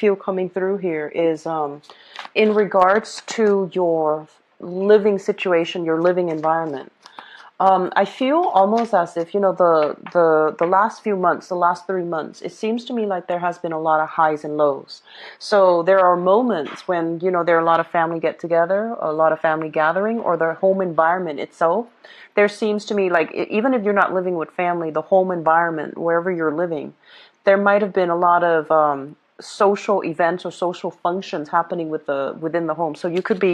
feel coming through here is in regards to your living situation, your living environment. I feel almost as if, the last few months, the last 3 months, it seems to me like there has been a lot of highs and lows. So there are moments when, there are a lot of family get together, a lot of family gathering, or the home environment itself. There seems to me like, even if you're not living with family, the home environment, wherever you're living, there might have been a lot of social events or social functions happening within the home. So you could be,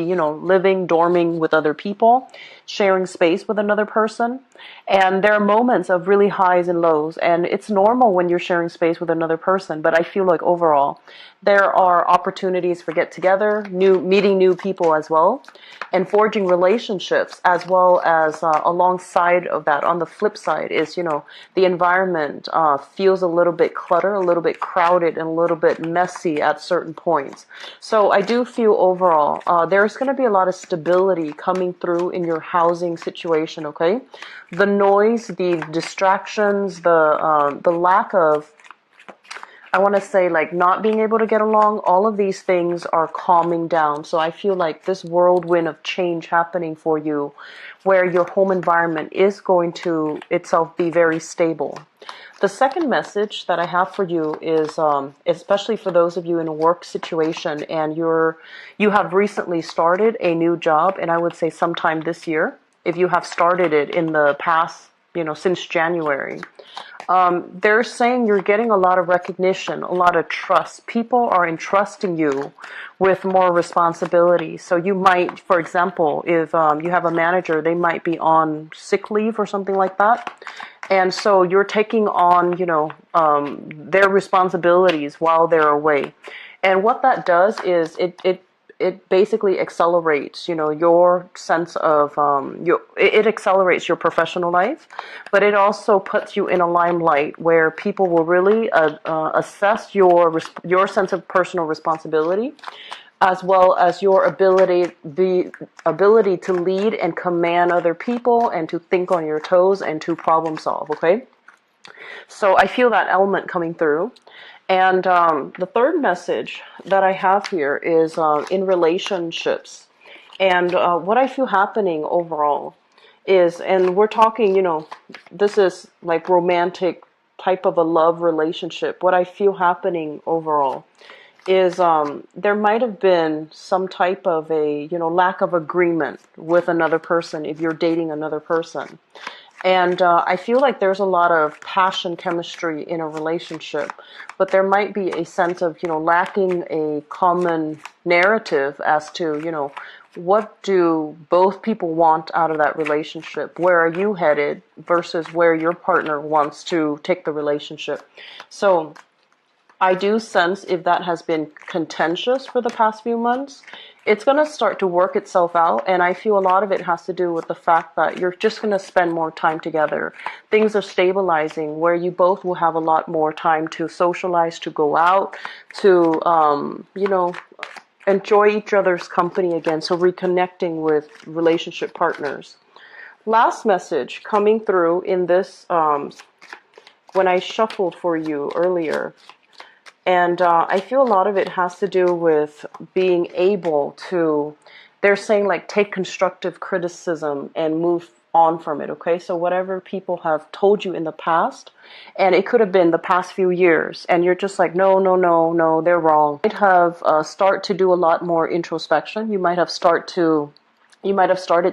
living, dorming with other people, sharing space with another person. And there are moments of really highs and lows. And it's normal when you're sharing space with another person. But I feel like overall, there are opportunities for get together, meeting new people as well, and forging relationships, as well as alongside of that, on the flip side is, the environment feels a little bit cluttered, a little bit crowded, and a little bit messy at certain points. So I do feel overall there's going to be a lot of stability coming through in your housing situation, okay? The noise, the distractions, the lack of, I want to say, like, not being able to get along, all of these things are calming down. So I feel like this whirlwind of change happening for you, where your home environment is going to itself be very stable. The second message that I have for you is, especially for those of you in a work situation and you have recently started a new job, and I would say sometime this year, if you have started it in the past, since January. They're saying you're getting a lot of recognition, a lot of trust. People are entrusting you with more responsibility. So you might, for example, if you have a manager, they might be on sick leave or something like that. And so you're taking on, their responsibilities while they're away. And what that does is it basically accelerates, your sense of, it accelerates your professional life, but it also puts you in a limelight where people will really assess your sense of personal responsibility, as well as the ability to lead and command other people and to think on your toes and to problem solve, okay? So I feel that element coming through. And the third message that I have here is in relationships. And what I feel happening overall is, and we're talking, this is like romantic type of a love relationship. What I feel happening overall is there might have been some type of a, lack of agreement with another person if you're dating another person. And I feel like there's a lot of passion, chemistry in a relationship, but there might be a sense of, lacking a common narrative as to, what do both people want out of that relationship? Where are you headed versus where your partner wants to take the relationship? So I do sense if that has been contentious for the past few months, it's going to start to work itself out. And I feel a lot of it has to do with the fact that you're just going to spend more time together. Things are stabilizing where you both will have a lot more time to socialize, to go out, to, enjoy each other's company again. So reconnecting with relationship partners. Last message coming through in this, when I shuffled for you earlier. And I feel a lot of it has to do with being able to, they're saying, like, take constructive criticism and move on from it, okay? So whatever people have told you in the past, and it could have been the past few years, and you're just like, no, they're wrong. You might have start to do a lot more introspection. You might have started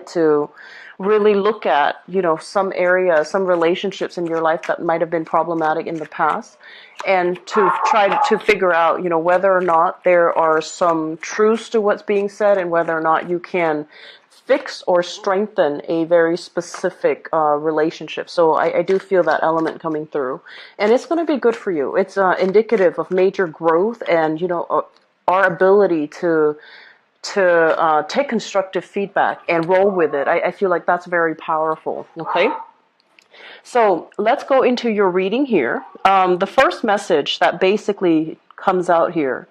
to really look at, some areas, some relationships in your life that might have been problematic in the past, and to try to figure out, whether or not there are some truths to what's being said and whether or not you can fix or strengthen a very specific relationship. So I do feel that element coming through, and it's going to be good for you. It's indicative of major growth and, our ability to take constructive feedback and roll with it. I feel like that's very powerful, okay? So let's go into your reading here. The first message that basically comes out here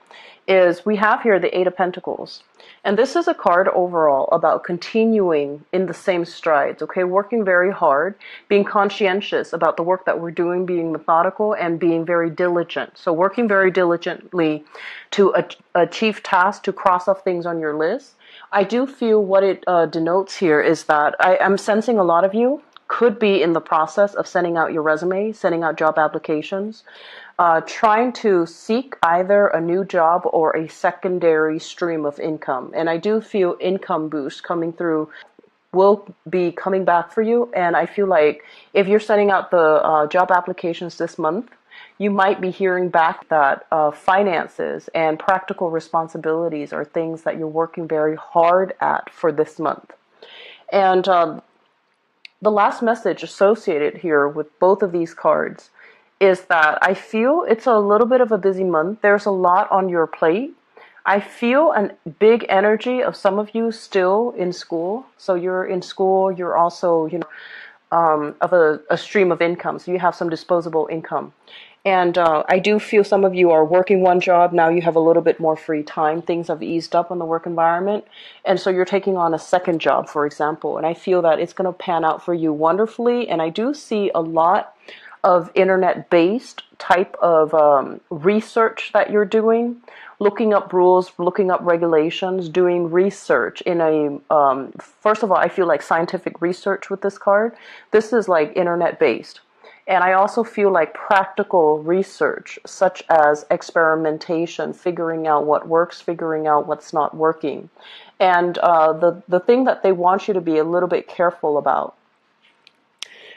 is we have here the Eight of Pentacles. And this is a card overall about continuing in the same strides, okay? Working very hard, being conscientious about the work that we're doing, being methodical, and being very diligent. So working very diligently to achieve tasks, to cross off things on your list. I do feel what it denotes here is that I'm sensing a lot of you could be in the process of sending out your resume, sending out job applications, trying to seek either a new job or a secondary stream of income. And I do feel income boost coming through will be coming back for you. And I feel like if you're sending out the job applications this month, you might be hearing back that finances and practical responsibilities are things that you're working very hard at for this month. And the last message associated here with both of these cards is that I feel it's a little bit of a busy month. There's a lot on your plate. I feel a big energy of some of you still in school. So you're in school, you're also, of a stream of income. So you have some disposable income. And I do feel some of you are working one job. Now you have a little bit more free time. Things have eased up in the work environment. And so you're taking on a second job, for example. And I feel that it's going to pan out for you wonderfully. And I do see a lot of internet-based type of research that you're doing, looking up rules, looking up regulations, doing research in a, first of all, I feel like scientific research with this card. This is like internet-based. And I also feel like practical research, such as experimentation, figuring out what works, figuring out what's not working. And the thing that they want you to be a little bit careful about,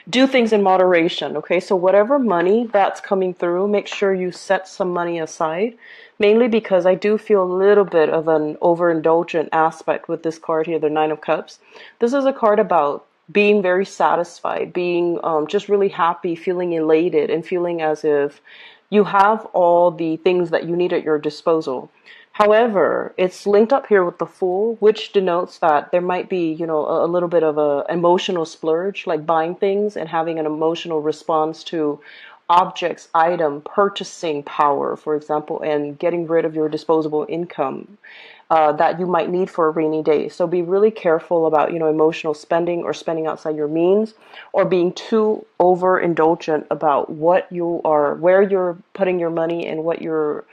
do things in moderation, okay? So whatever money that's coming through, make sure you set some money aside, mainly because I do feel a little bit of an overindulgent aspect with this card here, the Nine of Cups. This is a card about being very satisfied, being just really happy, feeling elated, and feeling as if you have all the things that you need at your disposal. However, it's linked up here with the Fool, which denotes that there might be, a little bit of a emotional splurge, like buying things and having an emotional response to objects, item, purchasing power, for example, and getting rid of your disposable income that you might need for a rainy day. So be really careful about, emotional spending or spending outside your means, or being too overindulgent about where you're putting your money and what you're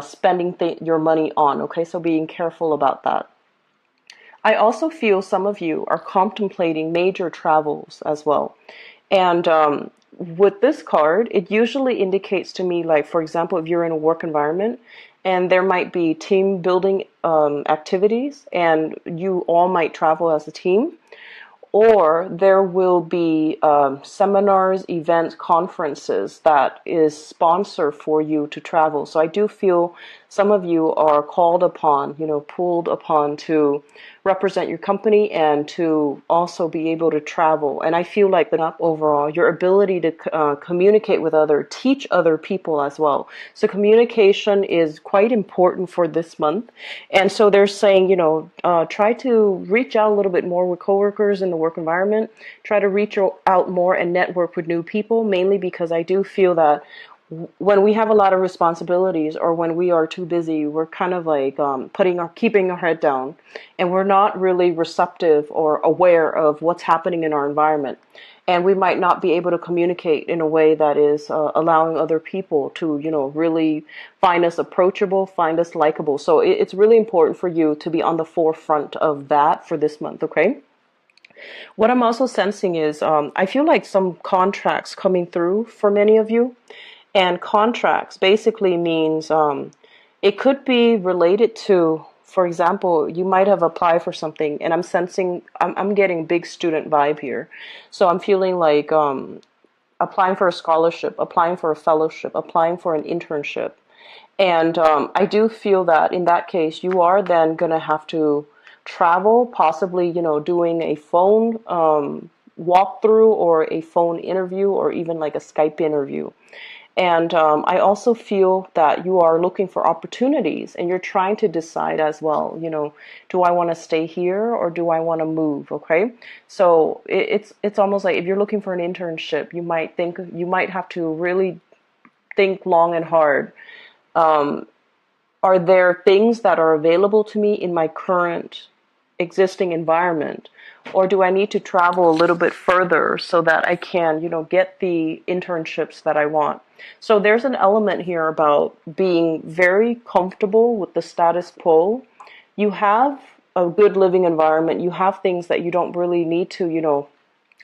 spending your money on, okay? So being careful about that. I also feel some of you are contemplating major travels as well. And with this card, it usually indicates to me, like, for example, if you're in a work environment and there might be team building activities and you all might travel as a team, or there will be seminars, events, conferences that is sponsor for you to travel. So I do feel some of you are called upon, pulled upon to represent your company and to also be able to travel. And I feel like that overall, your ability to communicate with teach other people as well. So communication is quite important for this month. And so they're saying, try to reach out a little bit more with coworkers in the work environment. Try to reach out more and network with new people, mainly because I do feel that when we have a lot of responsibilities or when we are too busy, we're kind of like keeping our head down, and we're not really receptive or aware of what's happening in our environment. And we might not be able to communicate in a way that is allowing other people to, really find us approachable, find us likable. So it's really important for you to be on the forefront of that for this month, okay? What I'm also sensing is I feel like some contracts coming through for many of you. And contracts basically means it could be related to, for example, you might have applied for something, and I'm getting big student vibe here. So I'm feeling like applying for a scholarship, applying for a fellowship, applying for an internship. And I do feel that in that case, you are then going to have to travel, possibly, doing a phone walkthrough or a phone interview or even like a Skype interview. And I also feel that you are looking for opportunities and you're trying to decide as well, do I want to stay here or do I want to move? Okay. So it's almost like if you're looking for an internship, you might have to really think long and hard Are there things that are available to me in my current existing environment? Or do I need to travel a little bit further so that I can, get the internships that I want? So there's an element here about being very comfortable with the status quo. You have a good living environment. You have things that you don't really need to,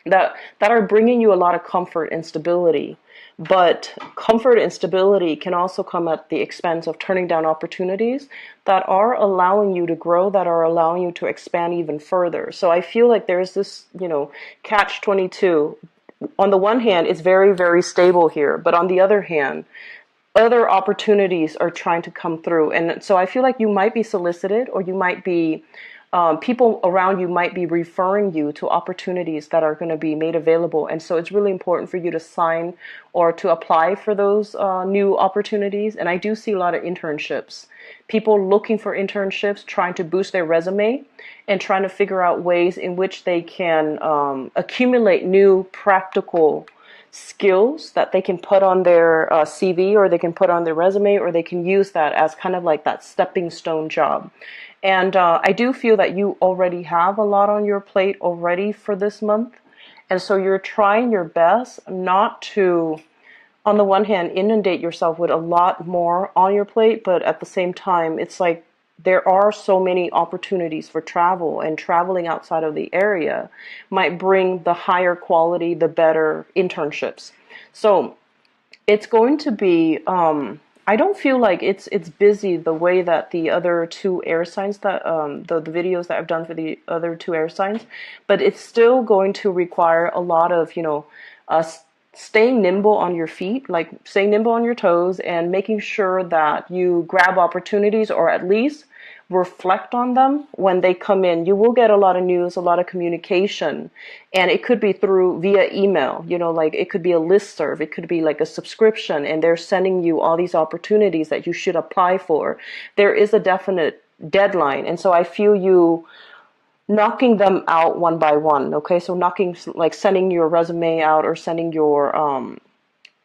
that are bringing you a lot of comfort and stability. But comfort and stability can also come at the expense of turning down opportunities that are allowing you to grow, that are allowing you to expand even further. So I feel like there's this, catch 22. On the one hand, it's very, very stable here, but on the other hand, other opportunities are trying to come through. And so I feel like you might be solicited, or you might be, people around you might be referring you to opportunities that are going to be made available. And so it's really important for you to sign or to apply for those new opportunities. And I do see a lot of internships, people looking for internships, trying to boost their resume and trying to figure out ways in which they can accumulate new practical skills that they can put on their CV, or they can put on their resume, or they can use that as kind of like that stepping stone job. And I do feel that you already have a lot on your plate already for this month. And so you're trying your best not to, on the one hand, inundate yourself with a lot more on your plate, but at the same time, it's like there are so many opportunities for travel, and traveling outside of the area might bring the higher quality, the better internships. So it's going to be, I don't feel like it's busy the way that the other two air signs, that the videos that I've done for the other two air signs, but it's still going to require a lot of, staying nimble on your feet, like staying nimble on your toes, and making sure that you grab opportunities, or at least reflect on them when they come in. You will get a lot of news, a lot of communication, and it could be through via email, like it could be a listserv, it could be like a subscription, and they're sending you all these opportunities that you should apply for. There is a definite deadline, and so I feel you knocking them out one by one. Okay, so like sending your resume out, or sending your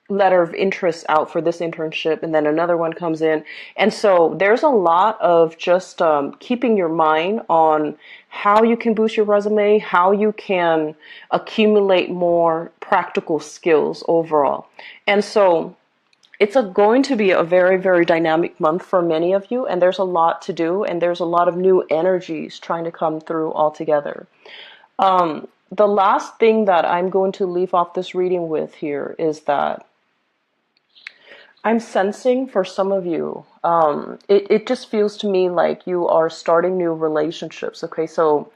letter of interest out for this internship, and then another one comes in. And so there's a lot of just keeping your mind on how you can boost your resume, how you can accumulate more practical skills overall. And so it's going to be a very, very dynamic month for many of you, and there's a lot to do, and there's a lot of new energies trying to come through altogether. The last thing that I'm going to leave off this reading with here is that I'm sensing for some of you, it just feels to me like you are starting new relationships. Okay, so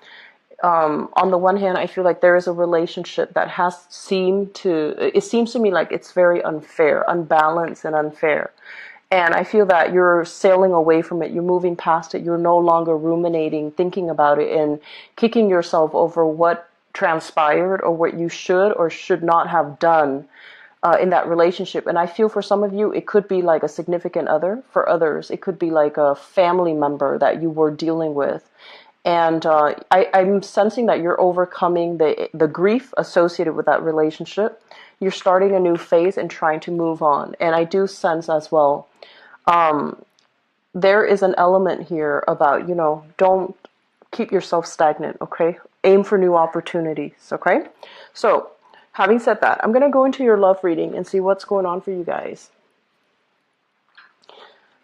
on the one hand, I feel like there is a relationship that it seems to me like it's very unfair, unbalanced and unfair. And I feel that you're sailing away from it. You're moving past it. You're no longer ruminating, thinking about it, and kicking yourself over what transpired, or what you should or should not have done in that relationship. And I feel for some of you, it could be like a significant other. For others, it could be like a family member that you were dealing with. And I'm sensing that you're overcoming the grief associated with that relationship. You're starting a new phase and trying to move on. And I do sense as well, there is an element here about, don't keep yourself stagnant, okay? Aim for new opportunities, okay? So, having said that, I'm going to go into your love reading and see what's going on for you guys.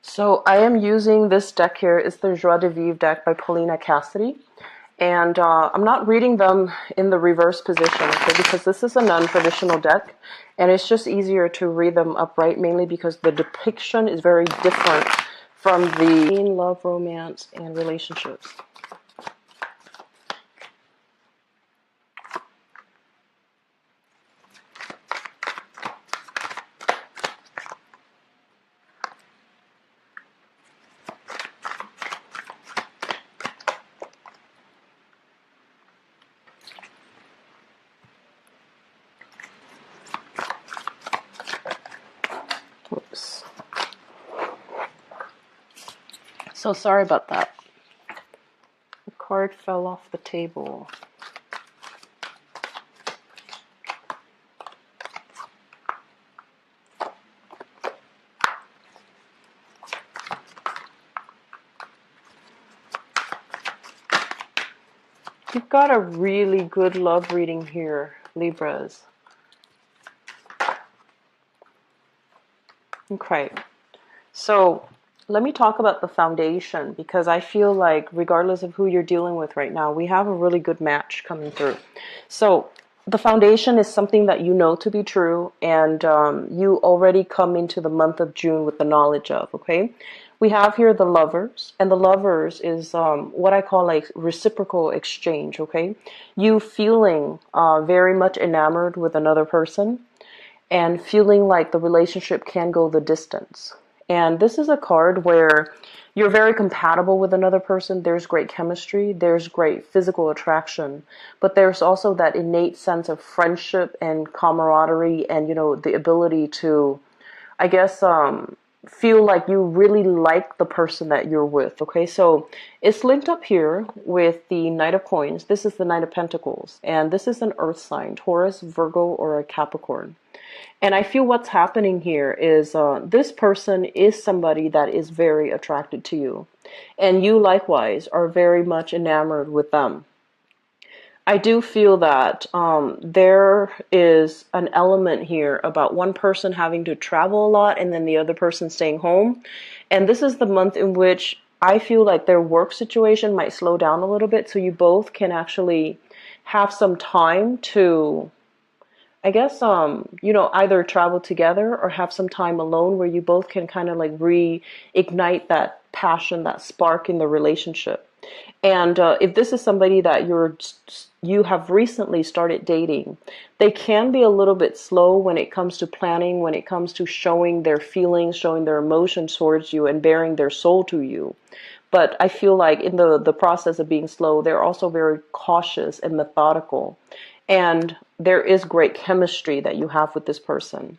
So I am using this deck here. It's the Joie de Vivre deck by Paulina Cassidy. And I'm not reading them in the reverse position, okay, because this is a non-traditional deck. And it's just easier to read them upright, mainly because the depiction is very different from the love, romance, and relationships. Oops. So sorry about that. The card fell off the table. You've got a really good love reading here, Libras. Okay. So let me talk about the foundation, because I feel like regardless of who you're dealing with right now, we have a really good match coming through. So the foundation is something that you know to be true, and you already come into the month of June with the knowledge of, okay? We have here the lovers, and the lovers is what I call like reciprocal exchange, okay? You feeling very much enamored with another person, and feeling like the relationship can go the distance. And this is a card where you're very compatible with another person. There's great chemistry, there's great physical attraction, but there's also that innate sense of friendship and camaraderie, and the ability to, I guess, feel like you really like the person that you're with. Okay, so it's linked up here with the Knight of Coins. This is the Knight of Pentacles, and this is an earth sign, Taurus, Virgo, or a Capricorn. And I feel what's happening here is this person is somebody that is very attracted to you, and you likewise are very much enamored with them. I do feel that there is an element here about one person having to travel a lot and then the other person staying home. And this is the month in which I feel like their work situation might slow down a little bit, so you both can actually have some time to, I guess, either travel together or have some time alone where you both can kind of like reignite that passion, that spark in the relationship. And if this is somebody that you have recently started dating, they can be a little bit slow when it comes to planning, when it comes to showing their feelings, showing their emotions towards you, and bearing their soul to you. But I feel like in the process of being slow, they're also very cautious and methodical. And there is great chemistry that you have with this person.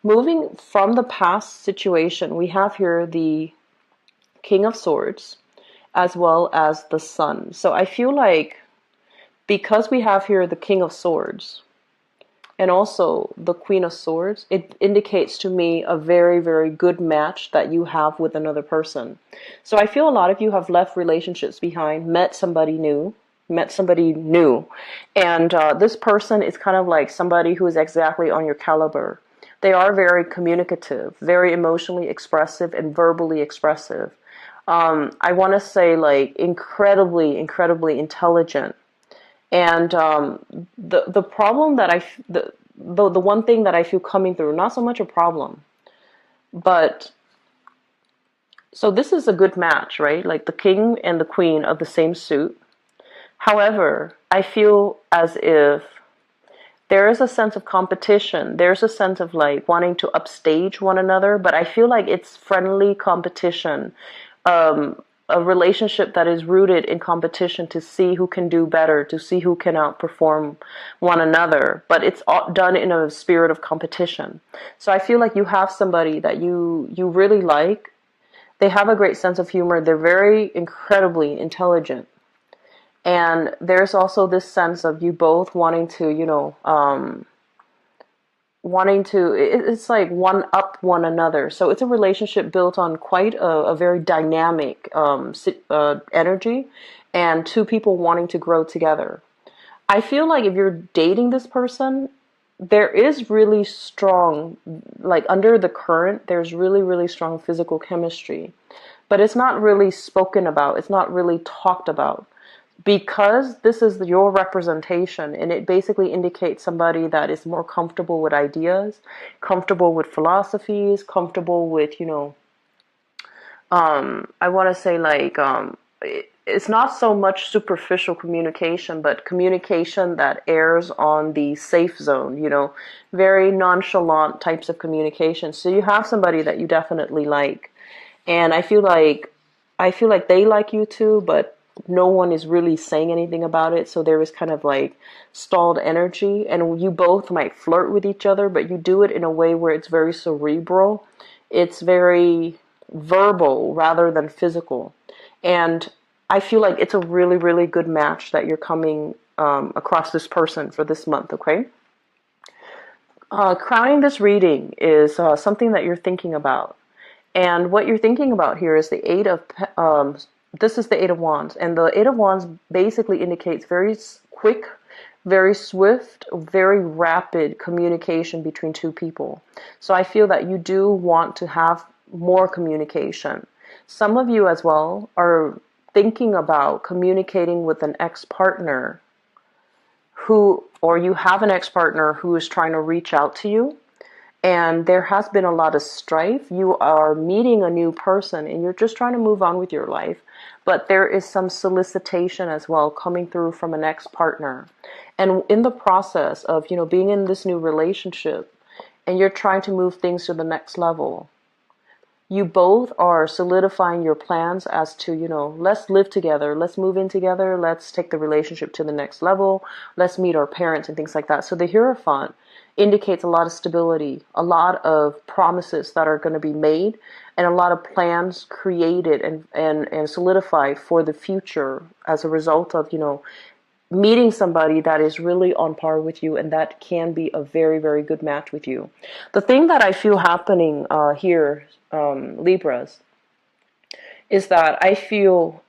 Moving from the past situation, we have here the King of Swords as well as the Sun. So I feel like because we have here the King of Swords and also the Queen of Swords, it indicates to me a very, very good match that you have with another person. So I feel a lot of you have left relationships behind, met somebody new, and this person is kind of like somebody who is exactly on your caliber. They are very communicative, very emotionally expressive, and verbally expressive. I want to say like incredibly, incredibly intelligent. And the problem that the one thing that I feel coming through, not so much a problem, but so this is a good match, right? Like the king and the queen of the same suit. However, I feel as if there is a sense of competition. There's a sense of like wanting to upstage one another, but I feel like it's friendly competition. A relationship that is rooted in competition to see who can do better, to see who can outperform one another, but it's all done in a spirit of competition. So I feel like you have somebody that you really like. They have a great sense of humor. They're very incredibly intelligent. And there's also this sense of you both wanting to, it's like one up one another. So it's a relationship built on quite a very dynamic energy, and two people wanting to grow together. I feel like if you're dating this person, there is really strong, like under the current, there's really, really strong physical chemistry. But it's not really spoken about. It's not really talked about. Because this is your representation, and it basically indicates somebody that is more comfortable with ideas, comfortable with philosophies, comfortable with, I want to say like, it's not so much superficial communication, but communication that airs on the safe zone, very nonchalant types of communication. So you have somebody that you definitely like. And I feel like they like you too, but no one is really saying anything about it. So there is kind of like stalled energy, and you both might flirt with each other, but you do it in a way where it's very cerebral. It's very verbal rather than physical. And I feel like it's a really, really good match that you're coming across this person for this month, okay? Crowning this reading is something that you're thinking about. And what you're thinking about here is the this is the Eight of Wands, and the Eight of Wands basically indicates very quick, very swift, very rapid communication between two people. So I feel that you do want to have more communication. Some of you as well are thinking about communicating with an ex-partner who, or you have an ex-partner who is trying to reach out to you, and there has been a lot of strife. You are meeting a new person and you're just trying to move on with your life, but there is some solicitation as well coming through from an ex-partner. And in the process of, being in this new relationship and you're trying to move things to the next level, you both are solidifying your plans as to, let's live together, let's move in together, let's take the relationship to the next level, let's meet our parents and things like that. So the Hierophant indicates a lot of stability, a lot of promises that are going to be made, and a lot of plans created and solidified for the future as a result of, meeting somebody that is really on par with you and that can be a very, very good match with you. The thing that I feel happening here, Libras, is that I feel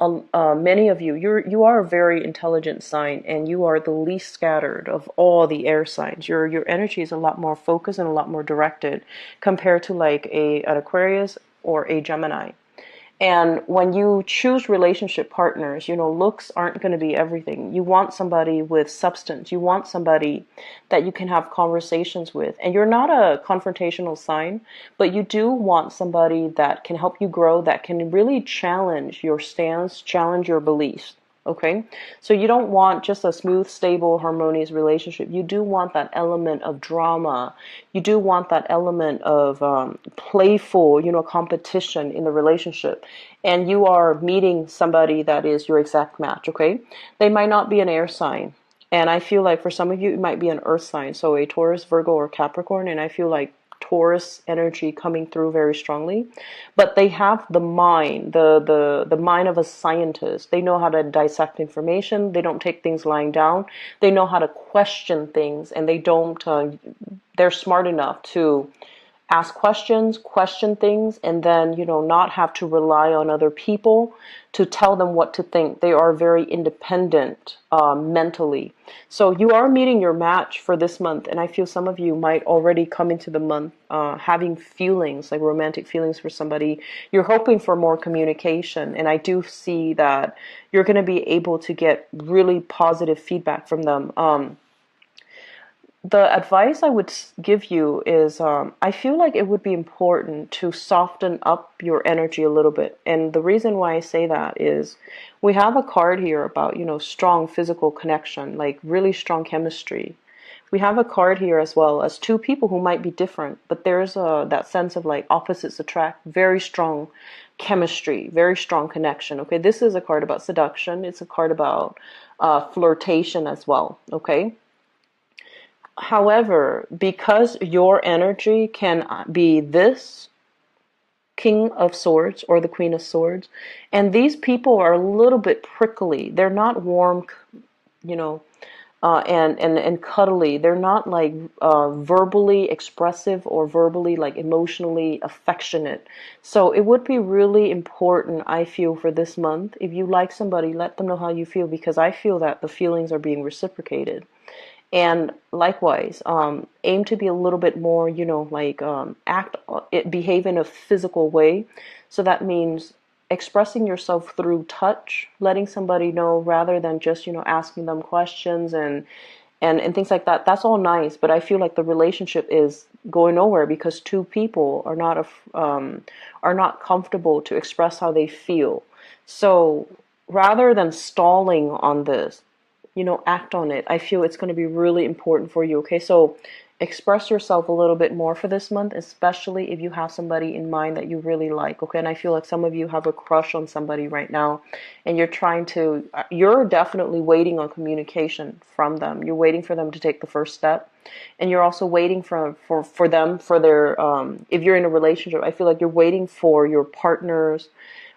many of you, you are a very intelligent sign, and you are the least scattered of all the air signs. Your energy is a lot more focused and a lot more directed compared to like an Aquarius or a Gemini. And when you choose relationship partners, looks aren't going to be everything. You want somebody with substance. You want somebody that you can have conversations with. And you're not a confrontational sign, but you do want somebody that can help you grow, that can really challenge your stance, challenge your beliefs. Okay, so you don't want just a smooth, stable, harmonious relationship. You do want that element of drama. You do want that element of playful, competition in the relationship. And you are meeting somebody that is your exact match. Okay, they might not be an air sign, and I feel like for some of you it might be an earth sign, so a Taurus, Virgo, or Capricorn. And I feel like Taurus energy coming through very strongly, but they have the mind, the mind of a scientist. They know how to dissect information. They don't take things lying down. They know how to question things, and they don't. They're smart enough to ask questions, question things, and then, not have to rely on other people to tell them what to think. They are very independent mentally. So you are meeting your match for this month, and I feel some of you might already come into the month having feelings, like romantic feelings for somebody. You're hoping for more communication, and I do see that you're going to be able to get really positive feedback from them. The advice I would give you is I feel like it would be important to soften up your energy a little bit. And the reason why I say that is we have a card here about, strong physical connection, like really strong chemistry. We have a card here as well as two people who might be different, but there's that sense of like opposites attract, very strong chemistry, very strong connection. Okay, this is a card about seduction. It's a card about flirtation as well. Okay. However, because your energy can be this King of Swords or the Queen of Swords, and these people are a little bit prickly. They're not warm, and cuddly. They're not like verbally expressive or verbally like emotionally affectionate. So it would be really important, I feel, for this month, if you like somebody, let them know how you feel, because I feel that the feelings are being reciprocated. And likewise, aim to be a little bit more, behave in a physical way. So that means expressing yourself through touch, letting somebody know rather than just, asking them questions and things like that. That's all nice, but I feel like the relationship is going nowhere because two people are not comfortable to express how they feel. So rather than stalling on this, act on it. I feel it's going to be really important for you. Okay, so express yourself a little bit more for this month, especially if you have somebody in mind that you really like. Okay, and I feel like some of you have a crush on somebody right now, and you're definitely waiting on communication from them. You're waiting for them to take the first step, and you're also waiting for them for their if you're in a relationship, I feel like you're waiting for your partner's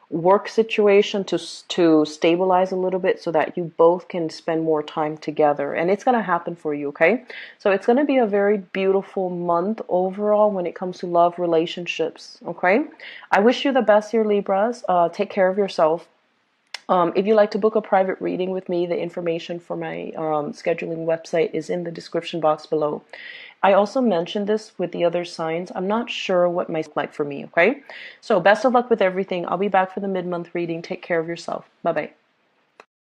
work situation to stabilize a little bit so that you both can spend more time together, and it's going to happen for you. Okay, so it's going to be a very beautiful month overall when it comes to love, relationships. Okay, I wish you the best here, Libras. Take care of yourself. If you'd like to book a private reading with me, the information for my scheduling website is in the description box below. I also mentioned this with the other signs. I'm not sure what my like for me, okay? So best of luck with everything. I'll be back for the mid-month reading. Take care of yourself. Bye-bye.